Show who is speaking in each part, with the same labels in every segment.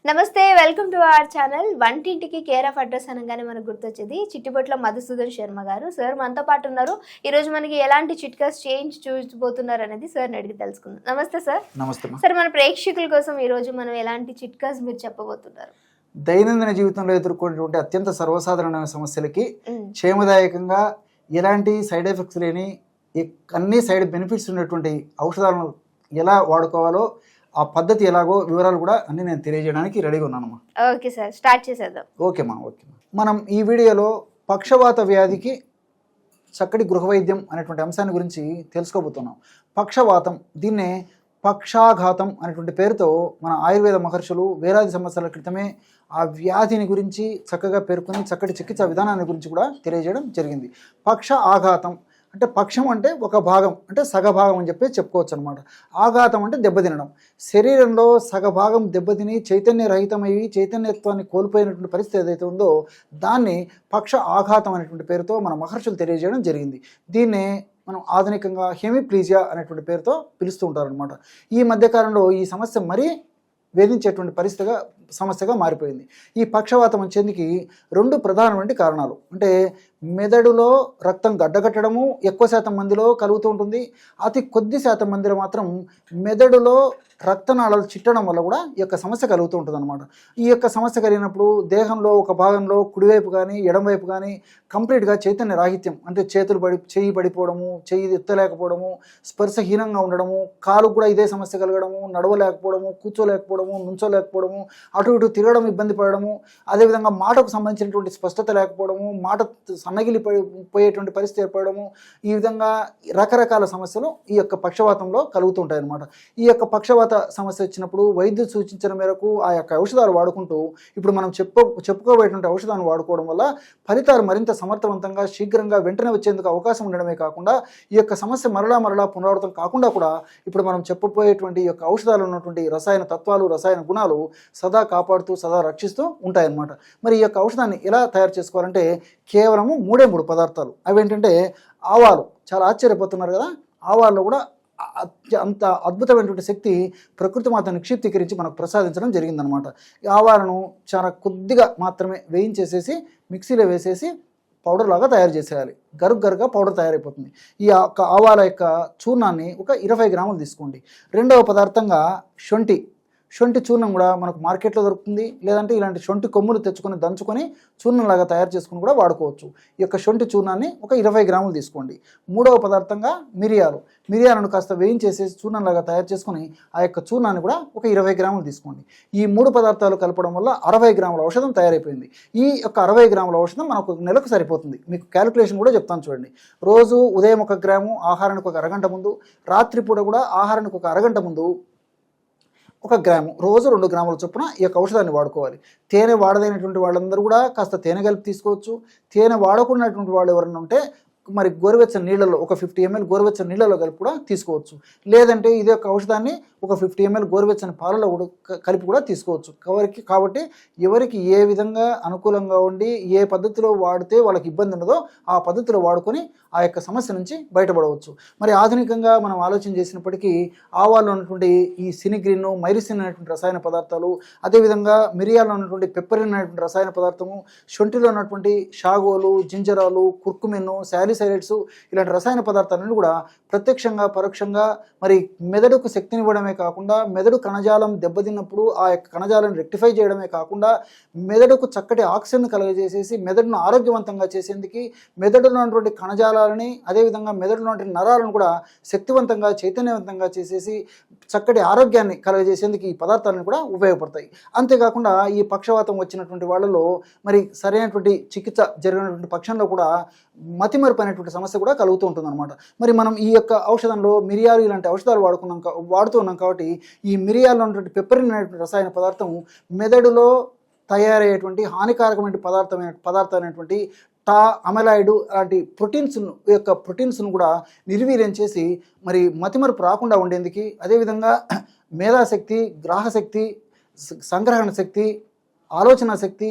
Speaker 1: నమస్తే, welcome to our channel. వంటింటికి care of address అనగానే మనకు గుర్తొచ్చేది చిట్టిబొట్ల మధుసూదన్ శర్మ గారు. సార్ మనతో పాటు ఉన్నారు. ఈరోజు మనకి ఎలాంటి చిట్కాస్ చేంజ్ చూసిపోతున్నారు అనేది సార్ని అడిగి తెలుసుకుందాం. నమస్తే సార్.
Speaker 2: నమస్తే
Speaker 1: సార్, మన ప్రేక్షకుల కోసం ఈరోజు మనం ఎలాంటి చిట్కాస్ మీరు చెప్పబోతున్నారు?
Speaker 2: దైనందిన జీవితంలో ఎదుర్కొనేటువంటి అత్యంత సర్వసాధారణమైన సమస్యలకి క్షేమదాయకంగా ఎలాంటి సైడ్ ఎఫెక్ట్స్ లేని అన్ని సైడ్ బెనిఫిట్స్ ఉన్నటువంటి ఔషధాలను ఎలా వాడుకోవాలో ఆ పద్ధతి ఎలాగో వివరాలు కూడా అన్ని నేను తెలియజేయడానికి రెడీగా ఉన్నానమ్మా.
Speaker 1: ఓకే సార్, స్టార్ట్ చేసేద్దాం.
Speaker 2: ఓకేమ్మా. మనం ఈ వీడియోలో పక్షవాత వ్యాధికి చక్కటి గృహ వైద్యం అనేటువంటి అంశాన్ని గురించి తెలుసుకోబోతున్నాం. పక్షవాతం, దీన్నే పక్షాఘాతం అనేటువంటి పేరుతో మన ఆయుర్వేద మహర్షులు వేలాది సంవత్సరాల క్రితమే ఆ వ్యాధిని గురించి చక్కగా పేర్కొని చక్కటి చికిత్సా విధానాన్ని గురించి కూడా తెలియజేయడం జరిగింది. పక్ష ఆఘాతం అంటే పక్షం అంటే ఒక భాగం, అంటే సగభాగం అని చెప్పి చెప్పుకోవచ్చు అనమాట. ఆఘాతం అంటే దెబ్బతినడం. శరీరంలో సగభాగం దెబ్బతిని చైతన్యరహితమయ్యి చైతన్యత్వాన్ని కోల్పోయినటువంటి పరిస్థితి ఏదైతే ఉందో దాన్ని పక్ష ఆఘాతం అనేటువంటి పేరుతో మన మహర్షులు తెలియజేయడం జరిగింది. దీన్నే మనం ఆధునికంగా హెమిప్లీజియా అనేటువంటి పేరుతో పిలుస్తూ ఉంటారనమాట. ఈ మధ్యకాలంలో ఈ సమస్య మరీ వేధించేటువంటి సమస్యగా మారిపోయింది. ఈ పక్షవాతం వచ్చేందుకు రెండు ప్రధానమైన కారణాలు. అంటే మెదడులో రక్తం గడ్డగట్టడము ఎక్కువ శాతం మందిలో కలుగుతూ ఉంటుంది. అతి కొద్ది శాతం మందిలో మాత్రం మెదడులో రక్తనాళాలు చిట్టడం వల్ల కూడా ఈ యొక్క సమస్య కలుగుతూ ఉంటుంది అనమాట. ఈ యొక్క సమస్య కలిగినప్పుడు దేహంలో ఒక భాగంలో కుడివైపు కానీ ఎడమవైపు కానీ కంప్లీట్గా చైతన్య రాహిత్యం, అంటే చెయ్యి పడిపోవడము, చెయ్యి ఎత్తలేకపోవడము, స్పర్శహీనంగా ఉండడము, కాలు కూడా ఇదే సమస్య కలగడము, నడవలేకపోవడము, కూర్చోలేకపోవడము, నుంచోలేకపోవడము, అటు ఇటు తిరగడం ఇబ్బంది పడడము, అదేవిధంగా మాటకు సంబంధించినటువంటి స్పష్టత లేకపోవడము, మాట సన్నగిలిపోయేటువంటి పరిస్థితి ఏర్పడము, ఈ విధంగా రకరకాల సమస్యలు ఈ యొక్క పక్షవాతంలో కలుగుతూ ఉంటాయి అన్నమాట. ఈ యొక్క పక్షవాత సమస్య వచ్చినప్పుడు వైద్యులు సూచించిన మేరకు ఆ యొక్క ఔషధాలు వాడుకుంటూ ఇప్పుడు మనం చెప్పుకోబోయేటువంటి ఔషధాలను వాడుకోవడం వల్ల ఫలితాలు మరింత సమర్థవంతంగా శీఘ్రంగా వెంటనే వచ్చేందుకు అవకాశం ఉండడమే కాకుండా ఈ యొక్క సమస్య మరలా పునరావృతం కాకుండా కూడా ఇప్పుడు మనం చెప్పబోయేటువంటి ఈ యొక్క ఔషధాలు ఉన్నటువంటి రసాయన తత్వాలు, రసాయన గుణాలు సదా కాపాడుతూ సదా రక్షిస్తూ ఉంటాయన్నమాట. మరి ఈ యొక్క ఔషధాన్ని ఎలా తయారు చేసుకోవాలంటే కేవలము 3 పదార్థాలు. అవి ఏంటంటే ఆవాలు. చాలా ఆశ్చర్యపోతున్నారు కదా, ఆవాల్లో కూడా అంత అద్భుతమైనటువంటి శక్తి ప్రకృతి మాత నిక్షిప్తీకరించి మనకు ప్రసాదించడం జరిగిందనమాట. ఈ ఆవాలను చాలా కొద్దిగా మాత్రమే వేయించేసేసి మిక్సీలో వేసేసి పౌడర్ లాగా తయారు చేసేయాలి. గరుగ్గా పౌడర్ తయారైపోతుంది. ఈ ఆవాల యొక్క చూర్ణాన్ని ఒక 20 గ్రాములు తీసుకోండి. రెండవ పదార్థంగా శొంఠి చూర్ణం కూడా మనకు మార్కెట్లో దొరుకుతుంది. లేదంటే ఇలాంటి శొంఠి కొమ్ములు తెచ్చుకొని దంచుకొని చూర్ణంలాగా తయారు చేసుకుని కూడా వాడుకోవచ్చు. ఈ యొక్క శొంఠి చూర్ణాన్ని ఒక 20 గ్రాములు తీసుకోండి. మూడవ పదార్థంగా మిరియాలను కాస్త వేయించేసేసి చూర్ణంలాగా తయారు చేసుకొని ఆ యొక్క చూర్ణాన్ని కూడా ఒక 20 గ్రాములు తీసుకోండి. ఈ 3 పదార్థాలు కలపడం వల్ల 60 గ్రాముల ఔషధం తయారైపోయింది. ఈ యొక్క 60 గ్రాముల ఔషధం మనకు నెలకు సరిపోతుంది. మీకు క్యాలిక్యులేషన్ కూడా చెప్తాను చూడండి. రోజు ఉదయం 1 గ్రాము, ఆహారానికి ఒక అరగంట ముందు, రాత్రిపూట కూడా ఆహారానికి ఒక అరగంట ముందు 1 గ్రాము, రోజు 2 గ్రాముల చొప్పున ఈ యొక్క ఔషధాన్ని వాడుకోవాలి. తేనె వాడదైనటువంటి వాళ్ళందరూ కూడా కాస్త తేనె కలిపి తీసుకోవచ్చు. తేనె వాడకున్నటువంటి వాళ్ళు ఎవరైనా ఉంటే మరి గోరువెచ్చని నీళ్ళలో ఒక 50 ml గోరువెచ్చని నీళ్ళలో కలిపి కూడా తీసుకోవచ్చు. లేదంటే ఇదే యొక్క ఔషధాన్ని ఒక 50 ml గోరువెచ్చని పాలలో కలిపి కూడా తీసుకోవచ్చు. కాబట్టి ఎవరికి ఏ విధంగా అనుకూలంగా ఉండి ఏ పద్ధతిలో వాడితే వాళ్ళకి ఇబ్బంది ఉండదో ఆ పద్ధతిలో వాడుకొని ఆ యొక్క సమస్య నుంచి బయటపడవచ్చు. మరి ఆధునికంగా మనం ఆలోచన చేసినప్పటికీ ఆవాల్లో ఉన్నటువంటి ఈ సినిగ్రిన్, మైరిసిన్ అనేటువంటి రసాయన పదార్థాలు, అదేవిధంగా మిరియాల్లో ఉన్నటువంటి పెప్పరిన్ అనేటువంటి రసాయన పదార్థము, శొంఠిలో ఉన్నటువంటి షాగోలు, జింజరాలు, కుర్కుమిన్, సాలిసైలేట్స్ ఇలాంటి రసాయన పదార్థాలను కూడా ప్రత్యక్షంగా పరోక్షంగా మరి మెదడుకు శక్తినివ్వడమే కాకుండా మెదడు కణజాలం దెబ్బతిన్నప్పుడు ఆ యొక్క కణజాలను రెక్టిఫై చేయడమే కాకుండా మెదడుకు చక్కటి ఆక్సిజన్ కలుగజేసేసి మెదడును ఆరోగ్యవంతంగా చేసేందుకు మెదడులో ఉన్నటువంటి కణజాలాలని అదేవిధంగా మెదడులో ఉన్నటువంటి నరాలను కూడా శక్తివంతంగా చైతన్యవంతంగా చేసేసి చక్కటి ఆరోగ్యాన్ని కలుగజేసేందుకు ఈ పదార్థాలను కూడా ఉపయోగపడతాయి. అంతేకాకుండా ఈ పక్షవాతం వచ్చినటువంటి వాళ్ళలో మరి సరైనటువంటి చికిత్స జరిగినటువంటి పక్షంలో కూడా మతిమరుపు అనేటువంటి సమస్య కూడా కలుగుతూ ఉంటుందన్నమాట. మరి మనం ఈ యొక్క ఔషధంలో మిరియాలు ఇలాంటి ఔషధాలు వాడుతూ ఉన్నాం కాబట్టి ఈ మిరియాల్లో ఉన్నటువంటి పెప్పరిన్ అనేటువంటి రసాయన పదార్థం మెదడులో తయారయ్యేటువంటి హానికారకమైన పదార్థం అనేటువంటి అమెలాయిడ్ లాంటి ప్రోటీన్స్ను కూడా నిర్వీర్యం చేసి మరి మతిమరుపు రాకుండా ఉండేందుకు, అదేవిధంగా మేధాశక్తి, గ్రాహశక్తి, సంగ్రహణ శక్తి, ఆలోచన శక్తి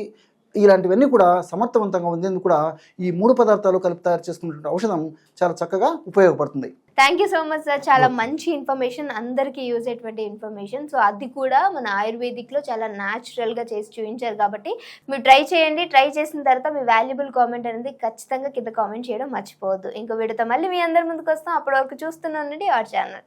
Speaker 2: ఇలాంటివన్నీ కూడా సమర్థవంతంగా ఉండేందుకు కూడా ఈ 3 పదార్థాలు కలిపి తయారు చేసుకున్నటువంటి ఔషధం చాలా చక్కగా ఉపయోగపడుతుంది.
Speaker 1: Thank you so much sir, చాలా మంచి ఇన్ఫర్మేషన్, అందరికీ యూజ్ అయ్యేటువంటి ఇన్ఫర్మేషన్. సో అది కూడా మన ఆయుర్వేదిక్లో చాలా న్యాచురల్గా చేసి చూపించారు కాబట్టి మీరు ట్రై చేయండి. ట్రై చేసిన తర్వాత మీ వాల్యుబుల్ కామెంట్ అనేది ఖచ్చితంగా కింద కామెంట్ చేయడం మర్చిపోవద్దు. ఇంకో వీడియోతో మళ్ళీ మీ అందరి ముందుకు వస్తాం. అప్పటి వరకు చూస్తూనే ఉండండి అవర్ ఛానల్.